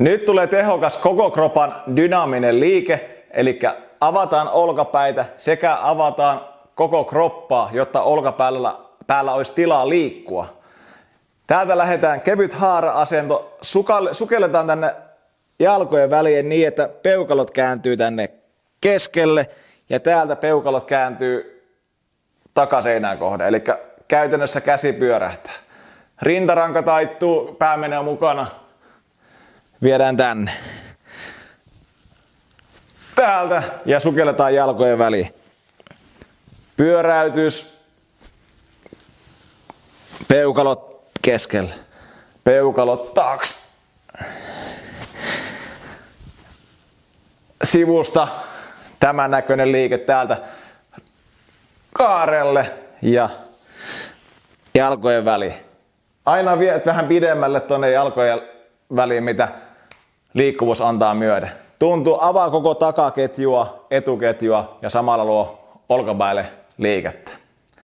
Nyt tulee tehokas koko kropan dynaaminen liike, eli avataan olkapäitä sekä avataan koko kroppaa, jotta olkapäällä olisi tilaa liikkua. Täältä lähdetään kevyt haara-asento, sukelletaan tänne jalkojen väliin niin, että peukalot kääntyy tänne keskelle ja täältä peukalot kääntyy takaseinään kohden, eli käytännössä käsi pyörähtää. Rintaranka taittuu, pää menee mukana. Viedään tänne. Täältä ja sukelletaan jalkojen väliin. Pyöräytys. Peukalot keskelle. Peukalot taakse. Sivusta tämän näköinen liike täältä kaarelle ja jalkojen väliin. Aina viet vähän pidemmälle tuonne jalkojen väliin, mitä liikkuvuus antaa myöden. Tuntuu, avaa koko takaketjua, etuketjua ja samalla luo olkapäälle liikettä.